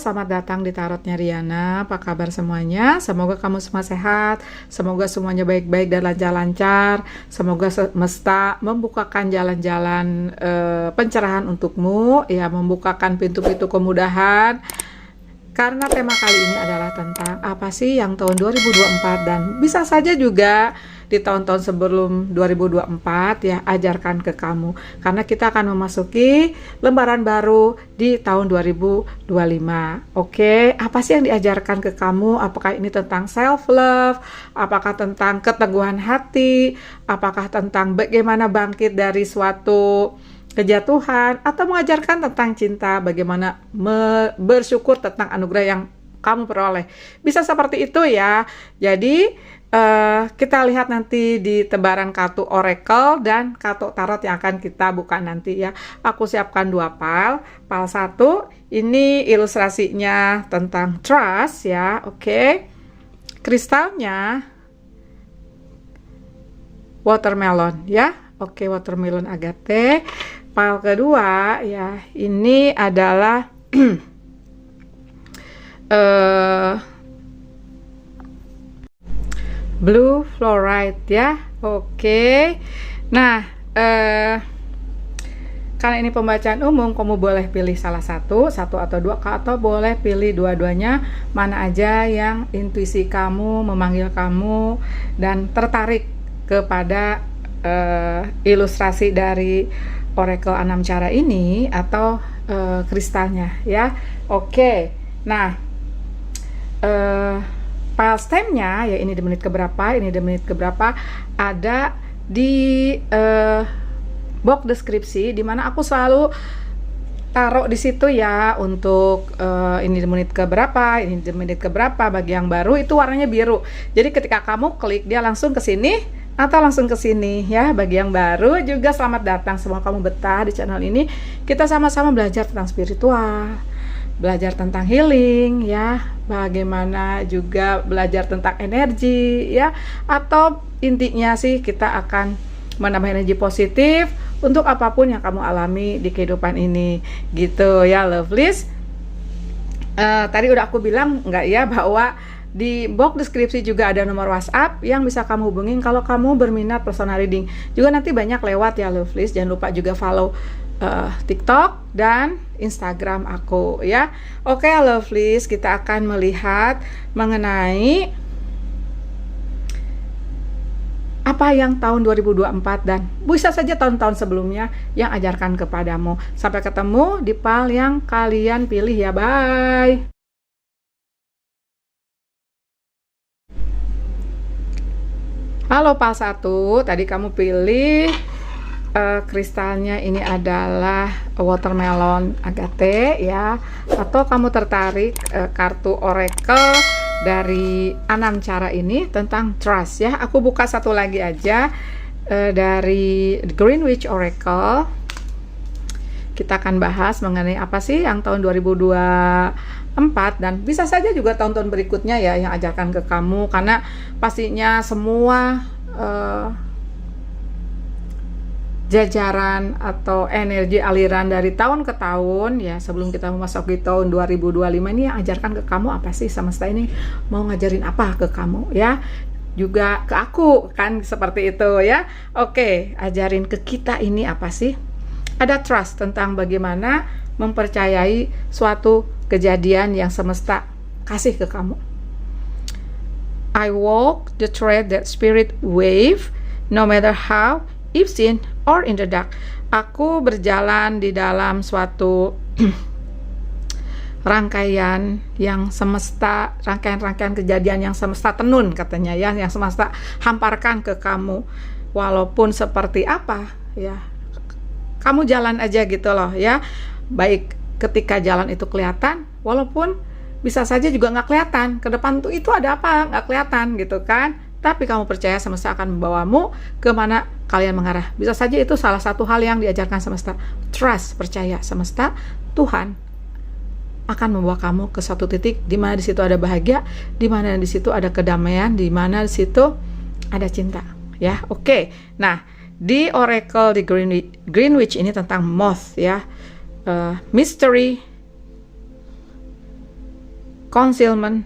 selamat datang di Tarotnya Riana. Apa kabar semuanya? Semoga kamu semua sehat, semoga semuanya baik-baik dan lancar-lancar. Semoga semesta membukakan jalan-jalan pencerahan untukmu, ya, membukakan pintu-pintu kemudahan. Karena tema kali ini adalah tentang apa sih yang tahun 2024 dan bisa saja juga di tahun-tahun sebelum 2024 ya, ajarkan ke kamu. Karena kita akan memasuki lembaran baru di tahun 2025. Oke, apa sih yang diajarkan ke kamu? Apakah ini tentang self love? Apakah tentang keteguhan hati? Apakah tentang bagaimana bangkit dari suatu kejatuhan, atau mengajarkan tentang cinta, bagaimana bersyukur tentang anugerah yang kamu peroleh? Bisa seperti itu ya. Jadi kita lihat nanti di tebaran kartu oracle dan kartu tarot yang akan kita buka nanti ya. Aku siapkan 2 file. File 1 ini ilustrasinya tentang trust ya. Oke. Kristalnya watermelon ya. Oke, watermelon agate. File kedua ya, ini adalah blue fluorite ya. Oke. Nah, karena ini pembacaan umum, kamu boleh pilih salah satu atau 2, atau boleh pilih dua-duanya, mana aja yang intuisi kamu memanggil kamu dan tertarik kepada ilustrasi dari oracle 6 cara ini atau kristalnya ya. Oke. Nah, file stemnya ya, ini di menit keberapa, ini di menit keberapa, ada di box deskripsi, dimana aku selalu taruh di situ ya, untuk ini di menit keberapa, ini di menit keberapa. Bagi yang baru itu warnanya biru, jadi ketika kamu klik dia langsung ke sini atau langsung ke sini ya. Bagi yang baru juga selamat datang, semua kamu betah di channel ini. Kita sama-sama belajar tentang spiritual, belajar tentang healing ya, bagaimana juga belajar tentang energi ya, atau intinya sih kita akan menambah energi positif untuk apapun yang kamu alami di kehidupan ini gitu ya, lovelies. Tadi udah aku bilang nggak ya, bahwa di box deskripsi juga ada nomor WhatsApp yang bisa kamu hubungin kalau kamu berminat personal reading. Juga nanti banyak lewat ya, lovelies. Jangan lupa juga follow TikTok dan Instagram aku ya. Oke, lovelies, kita akan melihat mengenai apa yang tahun 2024 dan bisa saja tahun-tahun sebelumnya yang ajarkan kepadamu. Sampai ketemu di file yang kalian pilih ya. Bye. Halo file 1, tadi kamu pilih kristalnya ini adalah watermelon agate ya, atau kamu tertarik kartu oracle dari 6 cara ini tentang trust ya. Aku buka satu lagi aja dari Greenwich Oracle. Kita akan bahas mengenai apa sih yang tahun 2024 dan bisa saja juga tahun-tahun berikutnya ya yang ajarkan ke kamu, karena pastinya semua jajaran atau energi aliran dari tahun ke tahun ya, sebelum kita memasuki tahun 2025 ini yang ajarkan ke kamu apa sih, semesta ini mau ngajarin apa ke kamu ya, juga ke aku kan, seperti itu ya. Oke, ajarin ke kita ini apa sih? Ada trust tentang bagaimana mempercayai suatu kejadian yang semesta kasih ke kamu. I walk the thread that spirit wave, no matter how, if seen or in the dark. Aku berjalan di dalam suatu rangkaian yang semesta, rangkaian kejadian yang semesta tenun katanya ya, yang semesta hamparkan ke kamu. Walaupun seperti apa ya, kamu jalan aja gitu loh ya. Baik ketika jalan itu kelihatan, walaupun bisa saja juga nggak kelihatan ke depan tuh itu ada apa, nggak kelihatan gitu kan. Tapi kamu percaya semesta akan membawamu kemana kalian mengarah. Bisa saja itu salah satu hal yang diajarkan semesta. Trust, percaya semesta, Tuhan akan membawa kamu ke suatu titik di mana di situ ada bahagia, di mana di situ ada kedamaian, di mana di situ ada cinta. Ya, oke. Nah, di oracle di Greenwich ini tentang moth ya, mystery concealment,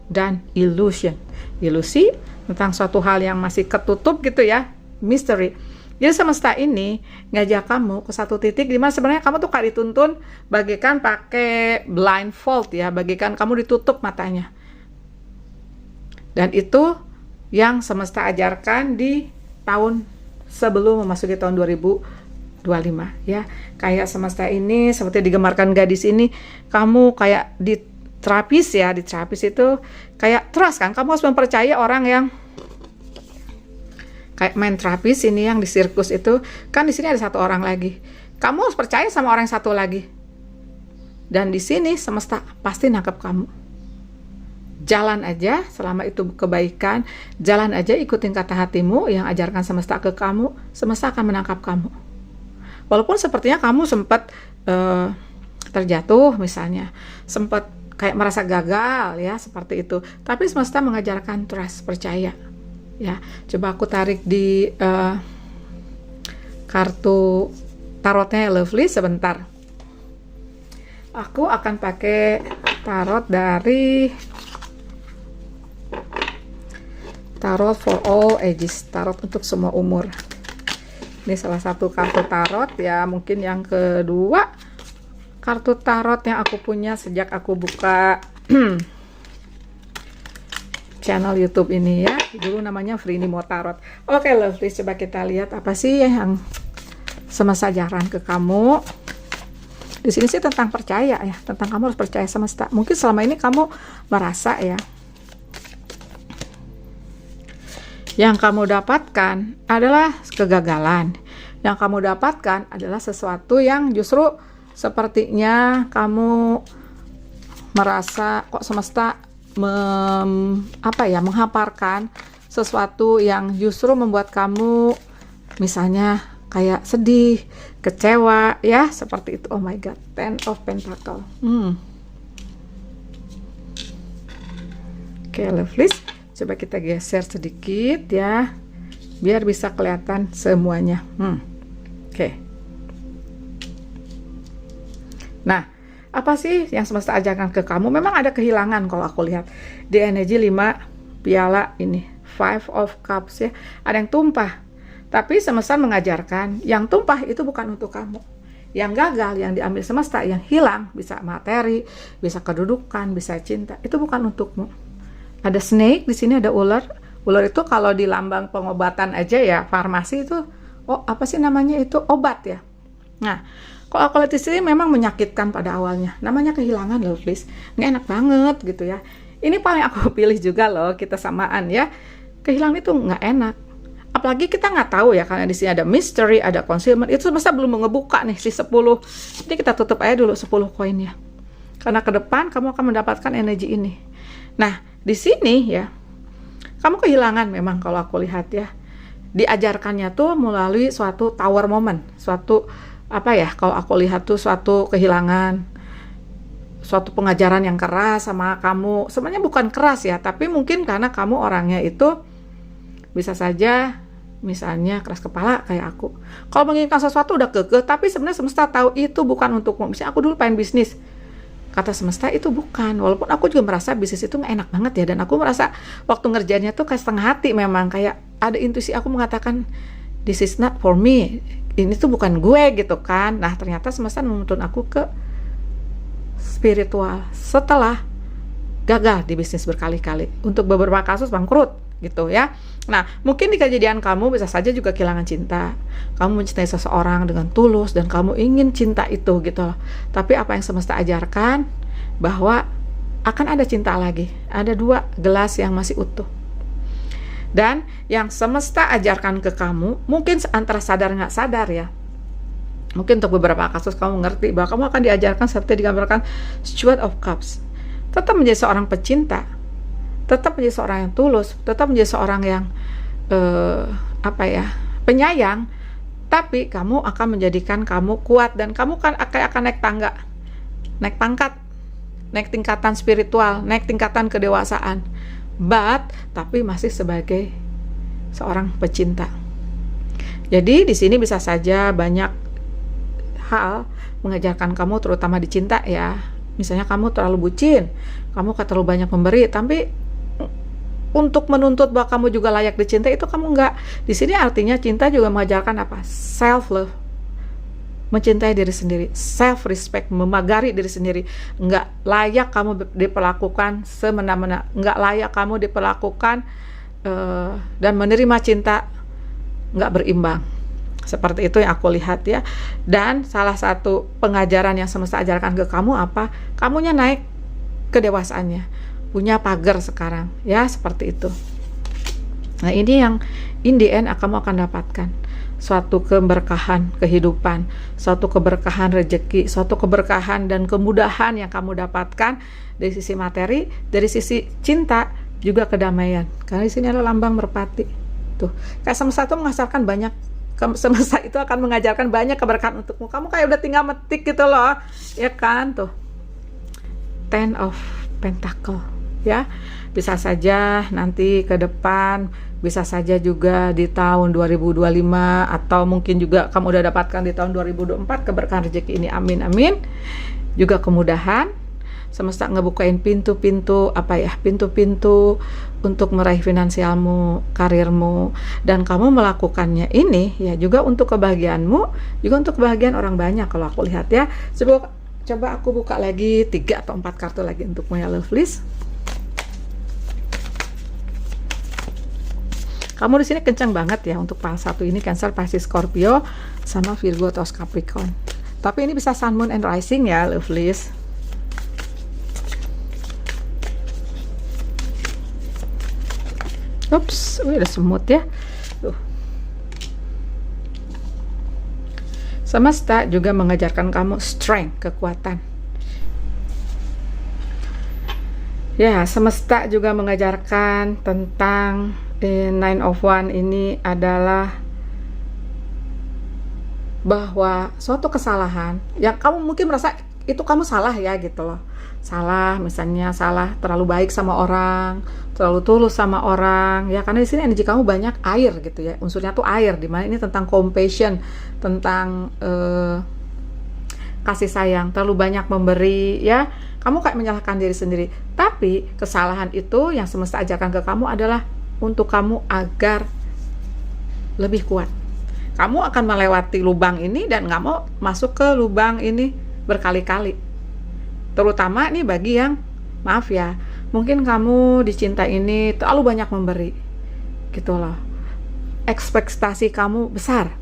dan illusion. Ilusi tentang suatu hal yang masih ketutup gitu ya, mystery. Jadi semesta ini ngajak kamu ke satu titik di mana sebenarnya kamu tuh kayak dituntun bagaikan pakai blindfold ya, bagaikan kamu ditutup matanya. Dan itu yang semesta ajarkan di tahun sebelum memasuki tahun 2025 ya. Kayak semesta ini seperti digemarkan gadis ini, kamu kayak di terapis ya, di terapis itu kayak trust kan, kamu harus mempercayai orang yang kayak main terapis ini yang di sirkus itu kan, di sini ada satu orang lagi, kamu harus percaya sama orang yang satu lagi, dan di sini semesta pasti nangkep kamu. Jalan aja selama itu kebaikan, jalan aja ikutin kata hatimu yang ajarkan semesta ke kamu, semesta akan menangkap kamu. Walaupun sepertinya kamu sempat terjatuh misalnya, sempat kayak merasa gagal ya, seperti itu. Tapi semesta mengajarkan trust, percaya. Ya, coba aku tarik di kartu tarotnya Lovely sebentar. Aku akan pakai tarot dari Tarot for All Ages, tarot untuk semua umur. Ini salah satu kartu tarot ya, mungkin yang kedua kartu tarot yang aku punya sejak aku buka channel YouTube ini ya. Dulu namanya Frinimo Tarot. Oke, Lovely, coba kita lihat apa sih yang semesta ajarkan ke kamu. Di sini sih tentang percaya ya, tentang kamu harus percaya semesta. Mungkin selama ini kamu merasa ya, yang kamu dapatkan adalah kegagalan. Yang kamu dapatkan adalah sesuatu yang justru sepertinya kamu merasa kok semesta menghamparkan sesuatu yang justru membuat kamu misalnya kayak sedih, kecewa ya, seperti itu. Oh my god, Ten of Pentacle. Oke, Lovely, coba kita geser sedikit ya, biar bisa kelihatan semuanya. Oke. Nah, apa sih yang semesta ajarkan ke kamu? Memang ada kehilangan kalau aku lihat di energi 5 piala ini, 5 of Cups ya, ada yang tumpah. Tapi semesta mengajarkan yang tumpah itu bukan untuk kamu. Yang gagal, yang diambil semesta, yang hilang, bisa materi, bisa kedudukan, bisa cinta, itu bukan untukmu. Ada snake di sini, ada ular. Ular itu kalau di lambang pengobatan aja ya, farmasi itu, oh apa sih namanya itu, obat ya. Nah, kalau aku lihat di sini memang menyakitkan pada awalnya. Namanya kehilangan loh, please. Nggak enak banget gitu ya. Ini paling aku pilih juga loh, kita samaan ya. Kehilangan itu nggak enak. Apalagi kita nggak tahu ya, karena di sini ada mystery, ada concealment. Itu semesta belum ngebuka nih si 10. Jadi kita tutup aja dulu 10 koinnya. Karena ke depan kamu akan mendapatkan energi ini. Nah, di sini ya, kamu kehilangan memang kalau aku lihat ya. Diajarkannya tuh melalui suatu tower moment, suatu apa ya, kalau aku lihat tuh suatu kehilangan, suatu pengajaran yang keras sama kamu. Sebenarnya bukan keras ya, tapi mungkin karena kamu orangnya itu bisa saja misalnya keras kepala kayak aku. Kalau menginginkan sesuatu udah kekeh, tapi sebenarnya semesta tahu itu bukan untukmu. Misalnya aku dulu pengen bisnis, kata semesta itu bukan. Walaupun aku juga merasa bisnis itu nggak enak banget ya, dan aku merasa waktu ngerjainnya tuh kayak setengah hati, memang kayak ada intuisi aku mengatakan this is not for me, ini tuh bukan gue gitu kan. Nah ternyata semesta menuntun aku ke spiritual setelah gagal di bisnis berkali-kali, untuk beberapa kasus bangkrut gitu ya. Nah mungkin di kejadian kamu bisa saja juga kehilangan cinta, kamu mencintai seseorang dengan tulus dan kamu ingin cinta itu gitu loh. Tapi apa yang semesta ajarkan bahwa akan ada cinta lagi, ada 2 gelas yang masih utuh. Dan yang semesta ajarkan ke kamu mungkin antara sadar nggak sadar ya, mungkin untuk beberapa kasus kamu ngerti bahwa kamu akan diajarkan seperti digambarkan Steward of Cups, tetap menjadi seorang pecinta, tetap menjadi seorang yang tulus, tetap menjadi seorang yang penyayang, tapi kamu akan menjadikan kamu kuat, dan kamu kan akan naik tangga, naik pangkat, naik tingkatan spiritual, naik tingkatan kedewasaan, tapi masih sebagai seorang pecinta. Jadi di sini bisa saja banyak hal mengajarkan kamu, terutama di cinta ya, Misalnya kamu terlalu bucin, kamu terlalu banyak memberi, tapi untuk menuntut bahwa kamu juga layak dicintai itu kamu enggak. Di sini artinya cinta juga mengajarkan apa? Self love. Mencintai diri sendiri, self respect, memagari diri sendiri. Enggak layak kamu diperlakukan semena-mena, enggak layak kamu diperlakukan dan menerima cinta enggak berimbang. Seperti itu yang aku lihat ya. Dan salah satu pengajaran yang semesta ajarkan ke kamu apa? Kamunya naik kedewasaannya, punya pagar sekarang ya, seperti itu. Nah ini yang in the end kamu akan dapatkan suatu keberkahan kehidupan, suatu keberkahan rezeki, suatu keberkahan dan kemudahan yang kamu dapatkan dari sisi materi, dari sisi cinta, juga kedamaian. Karena di sini ada lambang merpati. Tuh, kayak semesta itu mengajarkan banyak, semesta itu akan mengajarkan banyak keberkahan untukmu. Kamu kayak udah tinggal metik gitu loh, ya kan? Tuh, Ten of Pentacle, ya. Bisa saja nanti ke depan, bisa saja juga di tahun 2025, atau mungkin juga kamu udah dapatkan di tahun 2024 keberkahan rezeki ini. Amin amin. Juga kemudahan, semesta ngebukain pintu-pintu pintu-pintu untuk meraih finansialmu, karirmu, dan kamu melakukannya ini ya juga untuk kebahagiaanmu, juga untuk kebahagiaan orang banyak kalau aku lihat ya. Coba aku buka lagi 3 atau 4 kartu lagi untukmu ya lovelies. Kamu di sini kencang banget ya untuk fase 1 ini, Cancer, Pisces, Scorpio, sama Virgo atau Capricorn. Tapi ini bisa Sun, Moon, and Rising ya, lovelies. Ups, ada semut ya. Tuh. Semesta juga mengajarkan kamu strength, kekuatan. Ya, semesta juga mengajarkan tentang Nine of Wands ini adalah bahwa suatu kesalahan yang kamu mungkin merasa itu kamu salah ya gitu loh. Salah, misalnya salah terlalu baik sama orang, terlalu tulus sama orang ya, karena di sini energi kamu banyak air gitu ya. Unsurnya tuh air, dimana ini tentang compassion, tentang kasih sayang, terlalu banyak memberi ya. Kamu kayak menyalahkan diri sendiri. Tapi kesalahan itu yang semesta ajarkan ke kamu adalah untuk kamu agar lebih kuat. Kamu akan melewati lubang ini dan nggak mau masuk ke lubang ini berkali-kali. Terutama nih bagi yang, maaf ya, mungkin kamu di cinta ini terlalu banyak memberi, gitu loh. Ekspektasi kamu besar.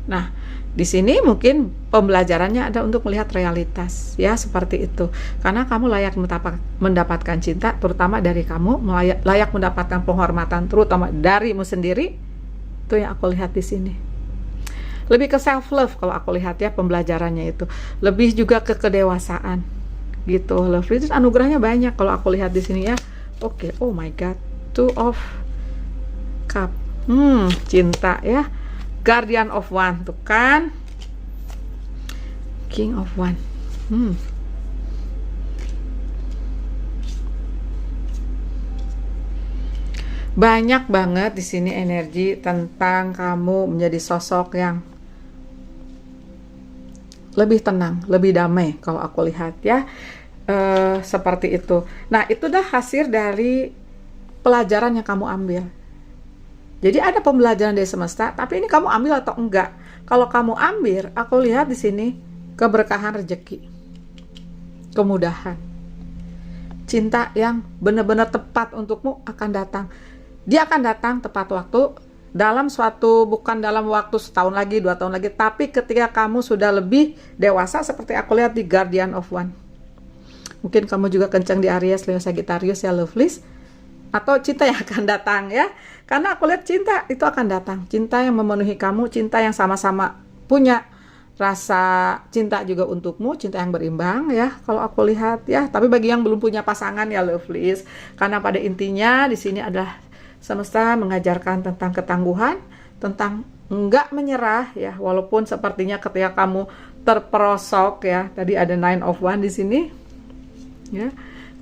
Nah, di sini mungkin pembelajarannya ada untuk melihat realitas, ya seperti itu. Karena kamu layak mendapatkan cinta, terutama dari kamu, layak mendapatkan penghormatan, terutama darimu sendiri. Itu yang aku lihat di sini. Lebih ke self love kalau aku lihat ya pembelajarannya itu. Lebih juga ke kedewasaan, gitu. Love itu anugerahnya banyak kalau aku lihat di sini ya. Oke, oh my god, 2 of Cup, cinta ya. Guardian of Wands, tuh kan, King of Wands. Banyak banget di sini energi tentang kamu menjadi sosok yang lebih tenang, lebih damai kalau aku lihat ya. Seperti itu. Nah, itu dah hasil dari pelajaran yang kamu ambil. Jadi ada pembelajaran dari semesta, tapi ini kamu ambil atau enggak? Kalau kamu ambil, aku lihat di sini keberkahan rezeki, kemudahan, cinta yang benar-benar tepat untukmu akan datang. Dia akan datang tepat waktu, dalam suatu, bukan dalam waktu setahun lagi, 2 tahun lagi, tapi ketika kamu sudah lebih dewasa, seperti aku lihat di Guardian of Wands. Mungkin kamu juga kencang di Aries, Leo, Sagittarius ya lovelies, atau cinta yang akan datang ya. Karena aku lihat cinta itu akan datang, cinta yang memenuhi kamu, cinta yang sama-sama punya rasa cinta juga untukmu, cinta yang berimbang ya kalau aku lihat ya. Tapi bagi yang belum punya pasangan ya lovelies, karena pada intinya di sini adalah semesta mengajarkan tentang ketangguhan, tentang enggak menyerah ya, walaupun sepertinya ketika kamu terperosok ya, tadi ada 9 of Wands di sini ya.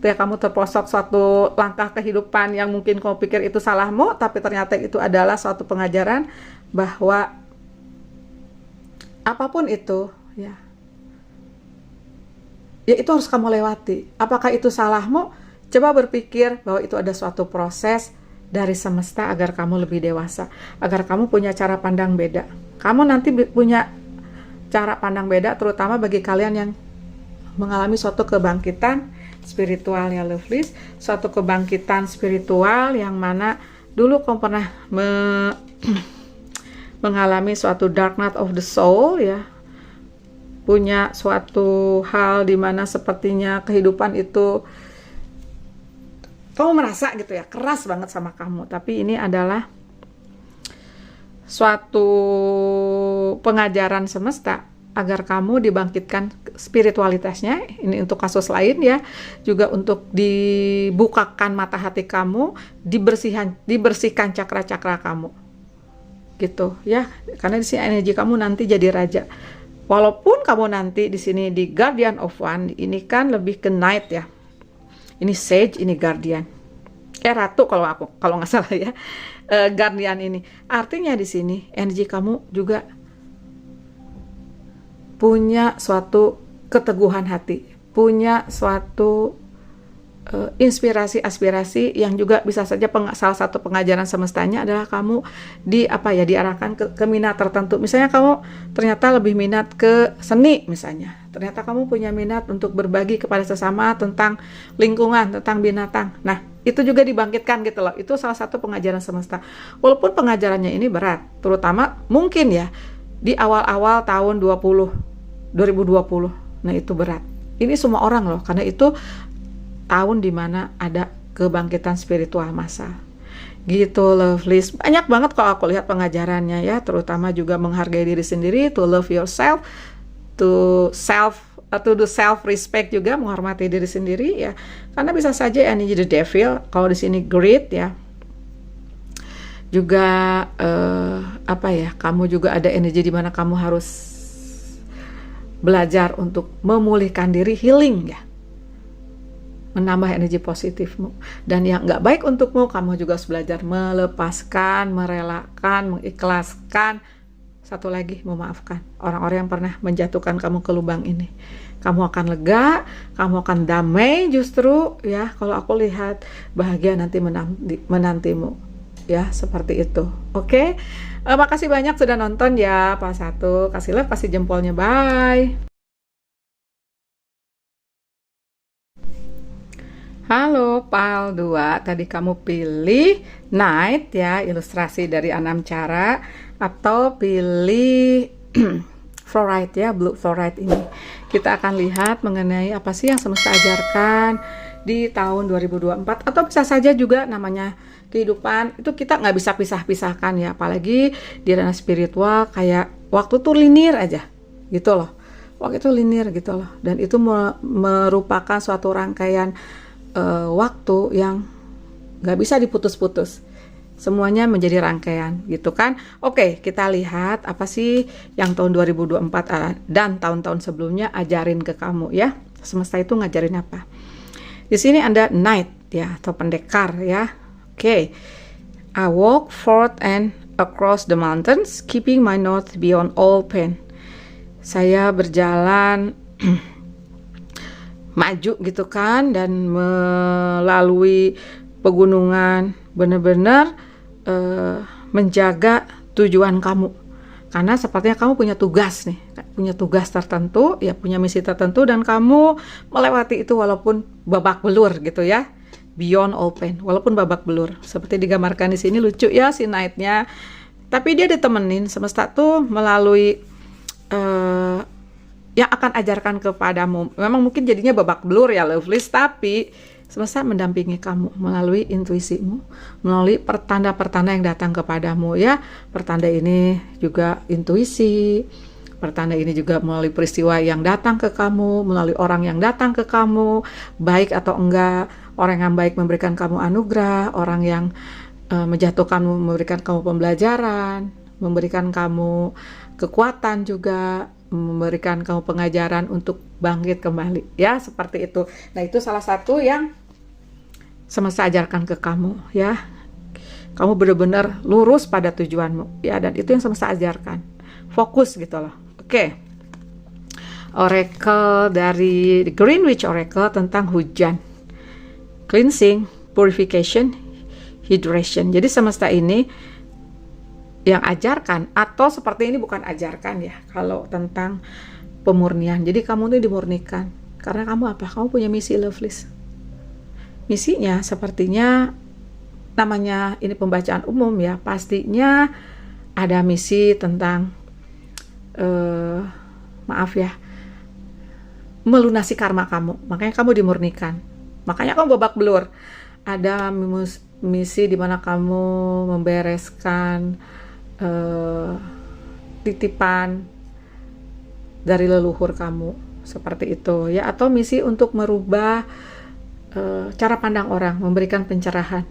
Ketika kamu terposok suatu langkah kehidupan yang mungkin kamu pikir itu salahmu, tapi ternyata itu adalah suatu pengajaran bahwa apapun itu ya, ya itu harus kamu lewati. Apakah itu salahmu? Coba berpikir bahwa itu ada suatu proses dari semesta agar kamu lebih dewasa, agar kamu punya cara pandang beda. Kamu nanti punya cara pandang beda, terutama bagi kalian yang mengalami suatu kebangkitan spiritual ya lovelies, suatu kebangkitan spiritual yang mana dulu kamu pernah mengalami suatu dark night of the soul ya, punya suatu hal di mana sepertinya kehidupan itu kamu merasa gitu ya keras banget sama kamu, tapi ini adalah suatu pengajaran semesta agar kamu dibangkitkan spiritualitasnya. Ini untuk kasus lain ya, juga untuk dibukakan mata hati kamu, dibersihkan cakra-cakra kamu gitu ya, karena di sini energi kamu nanti jadi raja. Walaupun kamu nanti di sini di Guardian of One, ini kan lebih ke Knight ya. Ini Sage, ini Guardian. Ratu kalau nggak salah ya. Guardian ini. Artinya di sini energi kamu juga punya suatu keteguhan hati, punya suatu inspirasi, aspirasi yang juga bisa saja salah satu pengajaran semestanya adalah kamu diarahkan ke minat tertentu. Misalnya kamu ternyata lebih minat ke seni misalnya. Ternyata kamu punya minat untuk berbagi kepada sesama tentang lingkungan, tentang binatang. Nah, itu juga dibangkitkan gitu loh. Itu salah satu pengajaran semesta. Walaupun pengajarannya ini berat, terutama mungkin ya di awal-awal tahun 2020. Nah, itu berat. Ini semua orang loh, karena itu tahun dimana ada kebangkitan spiritual massal gitu lovelies. Banyak banget kalau aku lihat pengajarannya ya, terutama juga menghargai diri sendiri, to love yourself, to do self respect, juga menghormati diri sendiri ya, karena bisa saja energi the devil kalau di sini greed ya, juga kamu juga ada energi di mana kamu harus belajar untuk memulihkan diri, healing ya, menambah energi positifmu. Dan yang nggak baik untukmu, kamu juga harus belajar melepaskan, merelakan, mengikhlaskan. Satu lagi, memaafkan orang-orang yang pernah menjatuhkan kamu ke lubang ini. Kamu akan lega, kamu akan damai justru ya. Kalau aku lihat bahagia nanti menantimu ya, seperti itu. Oke, makasih banyak sudah nonton ya. Pas 1 kasih love, kasih jempolnya, bye. Halo Pal 2, tadi kamu pilih Knight ya, ilustrasi dari Anam Cara, atau pilih Fluorite ya, Blue Fluorite ini. Kita akan lihat mengenai apa sih yang semesta ajarkan di tahun 2024, atau bisa saja juga namanya kehidupan itu kita nggak bisa pisah-pisahkan ya, apalagi di ranah spiritual kayak waktu tuh linear aja gitu loh. Waktu itu linear gitu loh, dan itu merupakan suatu rangkaian waktu yang nggak bisa diputus-putus, semuanya menjadi rangkaian gitu kan. Oke, kita lihat apa sih yang tahun 2024 dan tahun-tahun sebelumnya ajarin ke kamu ya. Semesta itu ngajarin apa? Di sini ada Knight ya, atau pendekar ya. Oke, I walk forth and across the mountains, keeping my north beyond all pain. Saya berjalan maju gitu kan, dan melalui pegunungan, benar-benar menjaga tujuan kamu, karena sepertinya kamu punya tugas nih, punya tugas tertentu ya, punya misi tertentu, dan kamu melewati itu walaupun babak belur gitu ya, beyond all pain, walaupun babak belur. Seperti digambarkan di sini, lucu ya si Knight-nya, tapi dia ditemenin semesta tuh melalui yang akan ajarkan kepadamu. Memang mungkin jadinya babak belur ya lovelies, tapi semesta mendampingi kamu melalui intuisimu, melalui pertanda-pertanda yang datang kepadamu ya. Pertanda ini juga intuisi, pertanda ini juga melalui peristiwa yang datang ke kamu, melalui orang yang datang ke kamu, baik atau enggak. Orang yang baik memberikan kamu anugerah, orang yang menjatuhkanmu memberikan kamu pembelajaran, memberikan kamu kekuatan juga, memberikan kamu pengajaran untuk bangkit kembali ya, seperti itu. Nah, itu salah satu yang semesta ajarkan ke kamu ya. Kamu benar-benar lurus pada tujuanmu ya, dan itu yang semesta ajarkan. Fokus gitu loh. Oke. oracle dari Greenwich Oracle tentang hujan, cleansing, purification, hydration. Jadi semesta ini yang ajarkan, atau seperti ini bukan ajarkan ya, kalau tentang pemurnian. Jadi kamu tuh dimurnikan karena kamu apa? Kamu punya misi, Lovelies. Misinya sepertinya, namanya ini pembacaan umum ya, pastinya ada misi tentang maaf ya, melunasi karma kamu. Makanya kamu dimurnikan, makanya kamu babak belur. Ada misi di mana kamu membereskan titipan dari leluhur kamu, seperti itu ya. Atau misi untuk merubah cara pandang orang, memberikan pencerahan.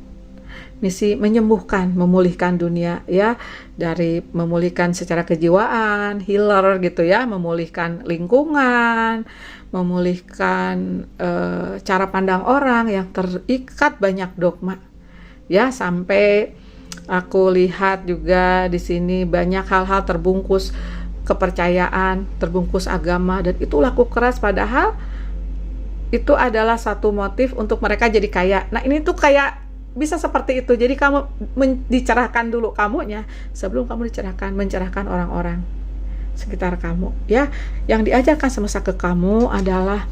Misi menyembuhkan, memulihkan dunia ya, dari memulihkan secara kejiwaan, healer gitu ya, memulihkan lingkungan, memulihkan cara pandang orang yang terikat banyak dogma ya. Sampai aku lihat juga di sini banyak hal-hal terbungkus kepercayaan, terbungkus agama, dan itu laku keras, padahal itu adalah satu motif untuk mereka jadi kaya. Nah ini tuh kayak bisa seperti itu. Jadi kamu dicerahkan dulu kamunya sebelum kamu mencerahkan orang-orang sekitar kamu ya. Yang diajarkan semesta ke kamu adalah,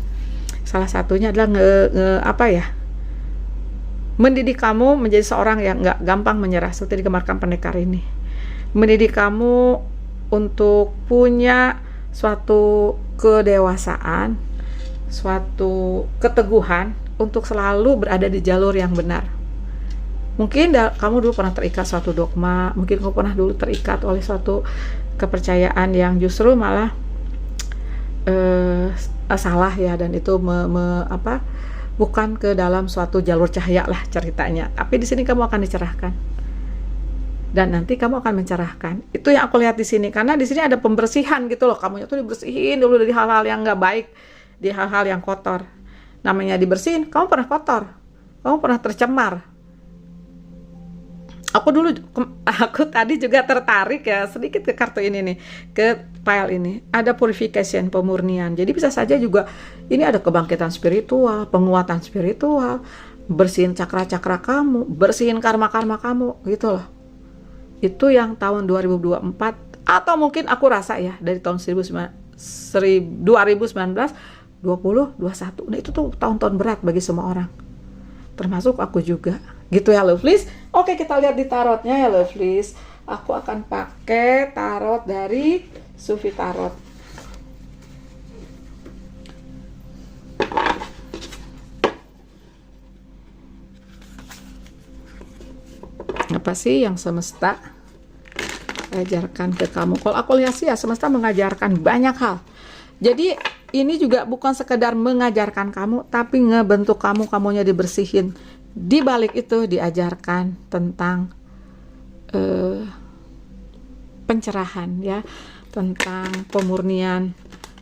salah satunya adalah mendidik kamu menjadi seorang yang nggak gampang menyerah, seperti digambarkan pendekar ini. Mendidik kamu untuk punya suatu kedewasaan, suatu keteguhan untuk selalu berada di jalur yang benar. Mungkin kamu dulu pernah terikat suatu dogma, mungkin kamu pernah dulu terikat oleh suatu kepercayaan yang justru malah salah ya, dan itu bukan ke dalam suatu jalur cahaya lah ceritanya. Tapi di sini kamu akan dicerahkan, dan nanti kamu akan mencerahkan. Itu yang aku lihat di sini, karena di sini ada pembersihan gitu loh. Kamunya tuh dibersihin dulu dari hal-hal yang nggak baik, di hal-hal yang kotor. Namanya dibersihin, kamu pernah kotor, kamu pernah tercemar. Aku tadi juga tertarik ya sedikit ke kartu ini nih, ke file ini. Ada purification, pemurnian. Jadi bisa saja juga ini ada kebangkitan spiritual, penguatan spiritual, bersihin cakra-cakra kamu, bersihin karma-karma kamu gitu loh. Itu yang tahun 2024, atau mungkin aku rasa ya dari tahun 2019, 20, 21. Nah itu tuh tahun-tahun berat bagi semua orang, termasuk aku juga gitu ya, Lovelies. Oke, kita lihat di tarotnya ya, Lovelies. Aku akan pakai tarot dari Sufi Tarot. Apa sih yang semesta ajarkan ke kamu? Kalau aku lihat sih ya, semesta mengajarkan banyak hal. Jadi ini juga bukan sekedar mengajarkan kamu, tapi ngebentuk kamu, kamunya dibersihin. Di balik itu diajarkan tentang pencerahan ya, tentang pemurnian,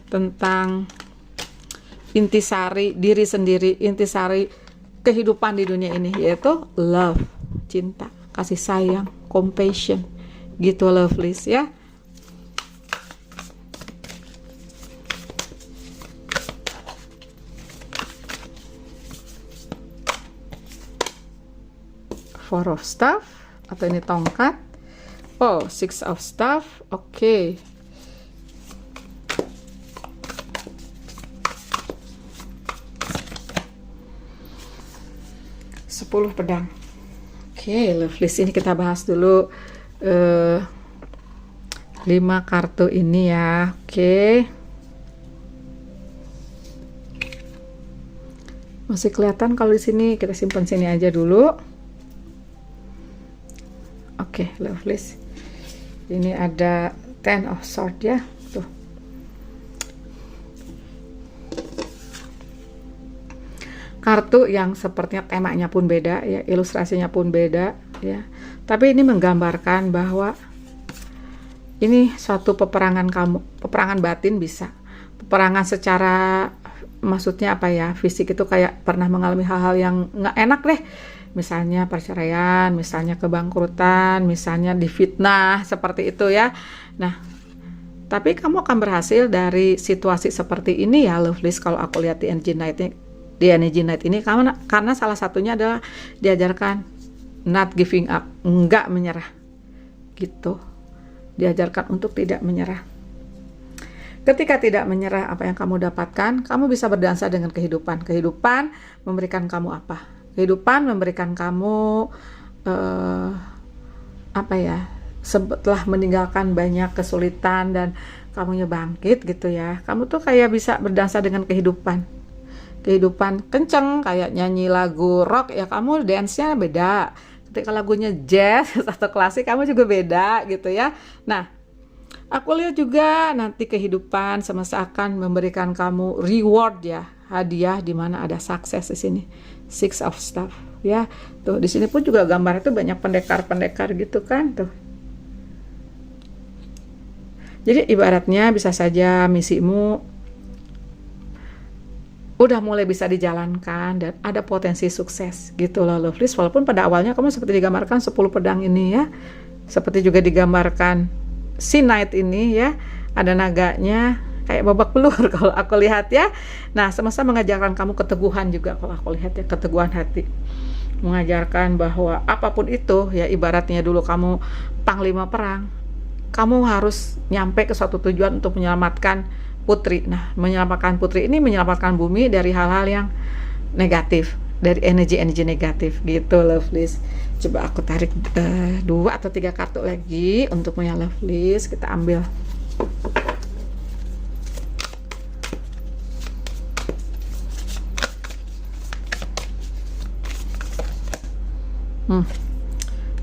tentang intisari diri sendiri, intisari kehidupan di dunia ini, yaitu love, cinta, kasih sayang, compassion gitu, Lovelies ya. Four of Staff, atau ini tongkat. Oh, Six of Staff. Oke. Sepuluh pedang. Oke, Lovelies, ini kita bahas dulu 5 kartu ini ya. Oke. Masih kelihatan kalau di sini, kita simpan sini aja dulu. Oke, Lovelies. Ini ada Ten of Swords ya. Tuh. Kartu yang sepertinya temanya pun beda ya, ilustrasinya pun beda ya. Tapi ini menggambarkan bahwa ini suatu peperangan kamu, peperangan batin bisa. Peperangan secara, maksudnya apa ya, fisik itu kayak pernah mengalami hal-hal yang nggak enak deh. Misalnya perceraian, misalnya kebangkrutan, misalnya difitnah, seperti itu ya. Nah, Tapi kamu akan berhasil dari situasi seperti ini ya, Lovelies. Kalau aku lihat di Energy Night ini, karena salah satunya adalah diajarkan not giving up, enggak menyerah, gitu. Diajarkan untuk tidak menyerah. Ketika tidak menyerah, apa yang kamu dapatkan, kamu bisa berdansa dengan kehidupan. Kehidupan memberikan kamu apa? Kehidupan memberikan kamu setelah meninggalkan banyak kesulitan dan kamunya bangkit gitu ya, kamu tuh kayak bisa berdansa dengan kehidupan kenceng, kayak nyanyi lagu rock ya, kamu dance-nya beda. Ketika lagunya jazz atau klasik, kamu juga beda gitu ya. Nah, aku lihat juga nanti kehidupan semesta akan memberikan kamu reward ya, hadiah, di mana ada sukses di sini, Six of Staff ya. Tuh di sini pun juga gambarnya tuh banyak pendekar gitu kan tuh. Jadi ibaratnya bisa saja misimu udah mulai bisa dijalankan dan ada potensi sukses gitu loh, Lovelies. Walaupun pada awalnya kamu seperti digambarkan 10 pedang ini ya, seperti juga digambarkan si Knight ini ya, ada naganya kayak babak belur kalau aku lihat ya. Nah, semesta mengajarkan kamu keteguhan juga kalau aku lihat ya, keteguhan hati. Mengajarkan bahwa apapun itu ya, ibaratnya dulu kamu panglima perang, kamu harus nyampe ke suatu tujuan untuk menyelamatkan putri. Nah, menyelamatkan putri ini menyelamatkan bumi dari hal-hal yang negatif, dari energi-energi negatif gitu, Lovelies. Coba aku tarik 2 atau 3 kartu lagi untuk punya Lovelies. Kita ambil.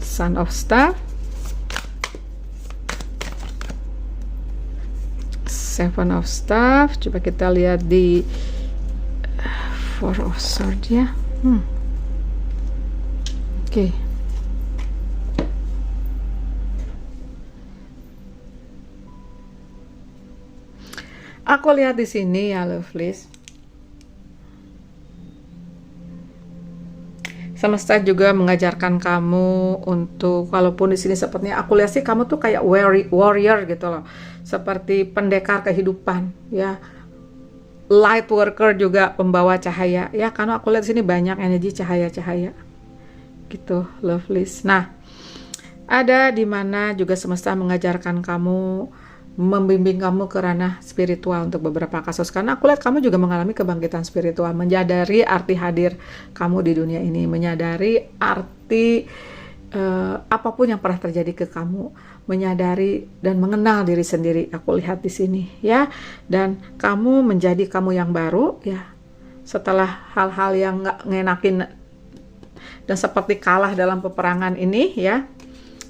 Sun of Staff, Seven of Staff. Coba kita lihat di Four of Swords ya. Oke. Aku lihat di sini ya, Lovelies. Semesta juga mengajarkan kamu untuk, walaupun di sini sepertinya aku lihat sih kamu tuh kayak warrior gitu loh, seperti pendekar kehidupan ya, light worker juga, pembawa cahaya ya, karena aku lihat di sini banyak energi cahaya-cahaya gitu, Lovelies. Nah, ada di mana juga semesta mengajarkan kamu, membimbing kamu ke ranah spiritual untuk beberapa kasus, karena aku lihat kamu juga mengalami kebangkitan spiritual, menyadari arti hadir kamu di dunia ini, menyadari arti apapun yang pernah terjadi ke kamu, menyadari dan mengenal diri sendiri. Aku lihat di sini ya, dan kamu menjadi kamu yang baru ya, setelah hal-hal yang nggak ngenakin dan seperti kalah dalam peperangan ini ya.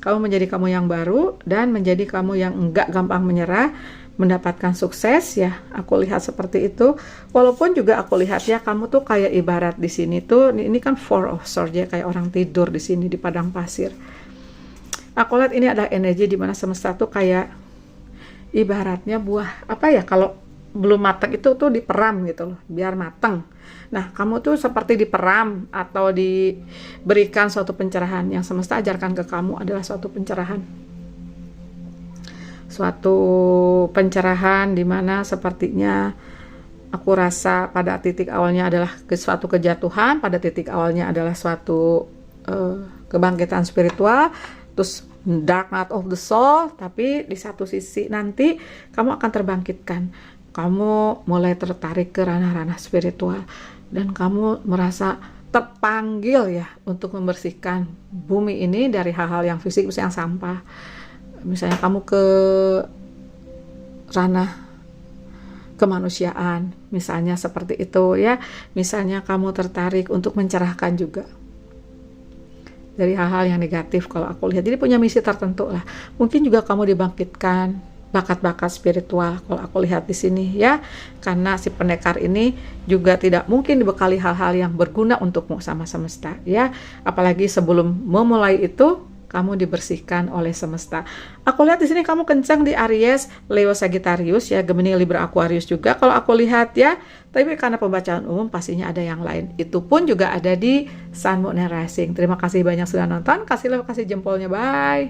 Kamu menjadi kamu yang baru dan menjadi kamu yang enggak gampang menyerah, mendapatkan sukses ya. Aku lihat seperti itu. Walaupun juga aku lihat ya, kamu tuh kayak ibarat di sini tuh, ini kan Four of Swords ya, kayak orang tidur di sini di padang pasir. Aku lihat ini ada energi di mana semesta tuh kayak ibaratnya buah apa ya, kalau belum matang itu tuh diperam gitu loh, biar matang. Nah, kamu tuh seperti diperam atau diberikan suatu pencerahan. Yang semesta ajarkan ke kamu adalah suatu pencerahan. Suatu pencerahan di mana sepertinya aku rasa pada titik awalnya adalah suatu kejatuhan, pada titik awalnya adalah suatu kebangkitan spiritual, terus dark night of the soul, tapi di satu sisi nanti kamu akan terbangkitkan. Kamu mulai tertarik ke ranah-ranah spiritual dan kamu merasa terpanggil ya untuk membersihkan bumi ini dari hal-hal yang fisik, misalnya yang sampah. Misalnya kamu ke ranah kemanusiaan, misalnya seperti itu ya. Misalnya kamu tertarik untuk mencerahkan juga dari hal-hal yang negatif kalau aku lihat. Jadi punya misi tertentu lah. Mungkin juga kamu dibangkitkan bakat-bakat spiritual kalau aku lihat di sini ya, karena si pendekar ini juga tidak mungkin dibekali hal-hal yang berguna untukmu sama semesta ya, apalagi sebelum memulai itu kamu dibersihkan oleh semesta. Aku lihat di sini kamu kencang di Aries, Leo, Sagittarius ya, Gemini, Libra, Aquarius juga kalau aku lihat ya. Tapi karena pembacaan umum pastinya ada yang lain. Itu pun juga ada di Sun, Moon, and Rising. Terima kasih banyak sudah nonton. Kasih like, kasih jempolnya. Bye.